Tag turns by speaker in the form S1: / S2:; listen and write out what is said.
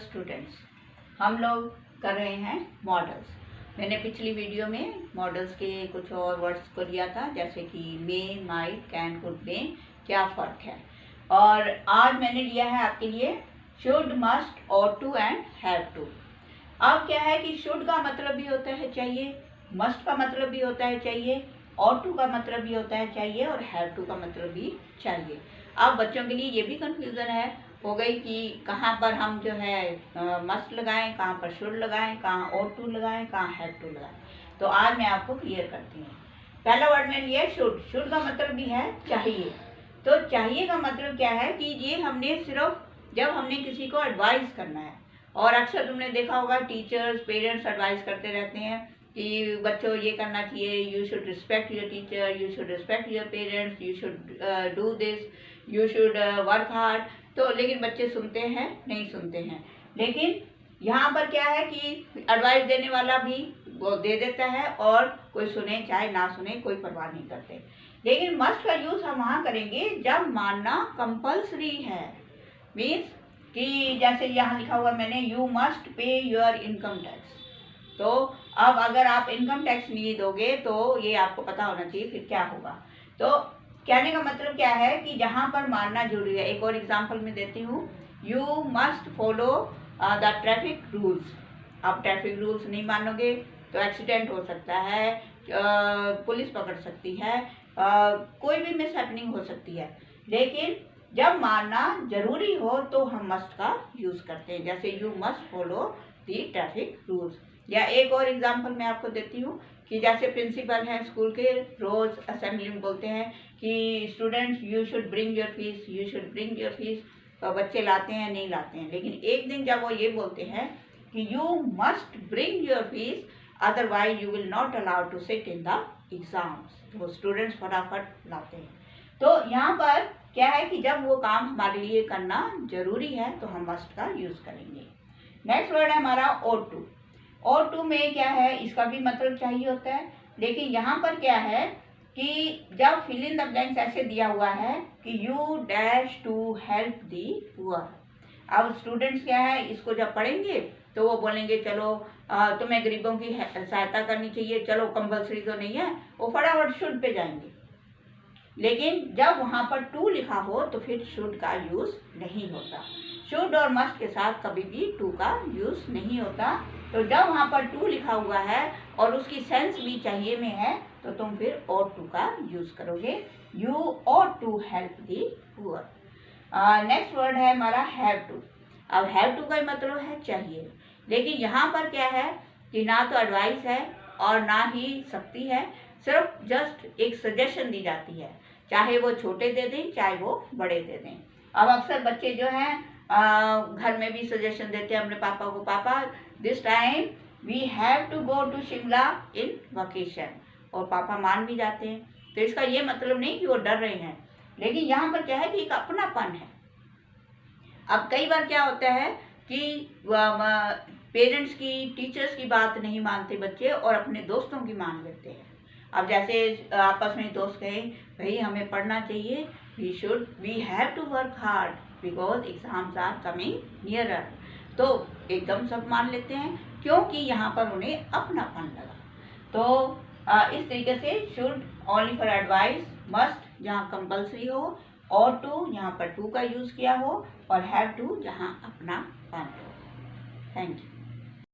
S1: Students, हम लोग कर रहे हैं मॉडल्स। मैंने पिछली वीडियो में मॉडल्स के कुछ और वर्ड्स को लिया था, जैसे कि मे, माइट, कैन, कुड में क्या फ़र्क है। और आज मैंने लिया है आपके लिए should, must, ought to and have to. अब क्या है कि शुड का मतलब भी होता है चाहिए, मस्ट का मतलब भी होता है चाहिए, ought to का मतलब भी होता है चाहिए और हैव टू का मतलब भी चाहिए। अब बच्चों के लिए ये भी कंफ्यूजन हो गई कि कहाँ पर हम जो है मस्ट लगाएं, कहाँ पर शुड लगाएं, कहाँ ought to लगाएं, कहाँ हैव टू लगाएं। तो आज मैं आपको क्लियर करती हूँ। पहला वर्ड मैंने लिया शुड। शुड का मतलब भी है चाहिए। तो चाहिए का मतलब क्या है कि ये हमने सिर्फ जब हमने किसी को एडवाइस करना है, और अक्सर तुमने देखा होगा टीचर्स पेरेंट्स एडवाइस करते रहते हैं कि बच्चों ये करना चाहिए, you should respect your teacher, you should respect your parents, you should do this, you should work hard. तो लेकिन बच्चे सुनते हैं नहीं सुनते हैं। लेकिन यहाँ पर क्या है कि एडवाइस देने वाला भी वो दे देता है और कोई सुने चाहे ना सुने कोई परवाह नहीं करते। लेकिन मस्ट का यूज़ हम वहाँ करेंगे जब मानना कंपल्सरी है। मीन्स कि जैसे यहाँ लिखा हुआ मैंने you must pay your income tax. तो अब अगर आप इनकम टैक्स नहीं दोगे तो ये आपको पता होना चाहिए फिर क्या होगा। तो कहने का मतलब क्या है कि जहाँ पर मानना जरूरी है। एक और एग्जांपल मैं देती हूँ, you must follow the traffic rules. आप ट्रैफिक रूल्स नहीं मानोगे तो एक्सीडेंट हो सकता है, पुलिस पकड़ सकती है, कोई भी मिस हैपनिंग हो सकती है। लेकिन जब मानना जरूरी हो तो हम मस्ट का यूज़ करते हैं, जैसे you must follow the traffic rules. या एक और एग्जांपल मैं आपको देती हूँ कि जैसे प्रिंसिपल हैं स्कूल के, रोज़ असेंबली में बोलते हैं कि students you should bring your fees, you should bring your fees. बच्चे लाते हैं नहीं लाते हैं, लेकिन एक दिन जब वो ये बोलते हैं कि you must bring your fees otherwise you will not allowed to sit in the exams, तो स्टूडेंट्स फटाफट लाते हैं। तो यहाँ पर क्या है कि जब वो काम हमारे लिए करना जरूरी है तो हम मस्ट का यूज़ करेंगे। नेक्स्ट वर्ड है हमारा ought to। ought to में क्या है, इसका भी मतलब चाहिए होता है। लेकिन यहाँ पर क्या है कि जब फिल इन द ब्लैंक्स ऐसे दिया हुआ है कि you dash to help the poor. अब स्टूडेंट्स क्या है, इसको जब पढ़ेंगे तो वो बोलेंगे चलो तुम्हें गरीबों की सहायता करनी चाहिए, चलो कंपल्सरी तो नहीं है, वो फटाफट शुड पे जाएंगे। लेकिन जब वहाँ पर टू लिखा हो तो फिर शुड का यूज़ नहीं होता। शुड और मस्ट के साथ कभी भी टू का यूज़ नहीं होता। तो जब वहाँ पर टू लिखा हुआ है और उसकी सेंस भी चाहिए में है तो तुम फिर ought to का यूज़ करोगे, you ought to help the poor. Next word है हमारा हैव टू। अब हैव टू का मतलब है चाहिए, लेकिन यहाँ पर क्या है कि ना तो एडवाइस है और ना ही सख्ती है, सिर्फ जस्ट एक सजेशन दी जाती है, चाहे वो छोटे दे दें चाहे वो बड़े दे दें। अब अक्सर बच्चे जो हैं घर में भी सजेशन देते हैं अपने पापा को, पापा this time we have to go to Shimla in vacation, और पापा मान भी जाते हैं। तो इसका ये मतलब नहीं कि वो डर रहे हैं, लेकिन यहाँ पर क्या है कि एक अपनापन है। अब कई बार क्या होता है कि पेरेंट्स की टीचर्स की बात नहीं मानते बच्चे और अपने दोस्तों की मान लेते हैं। अब जैसे आपस में दोस्त कहें भाई हमें पढ़ना चाहिए, we have to work hard because exams are coming nearer, तो एकदम सब मान लेते हैं क्योंकि यहाँ पर उन्हें अपनापन लगा। तो इस तरीके से should only for advice, must जहाँ कंपल्सरी हो, ought to यहाँ पर टू का यूज़ किया हो, और हैव टू जहाँ अपनापन हो। Thank you.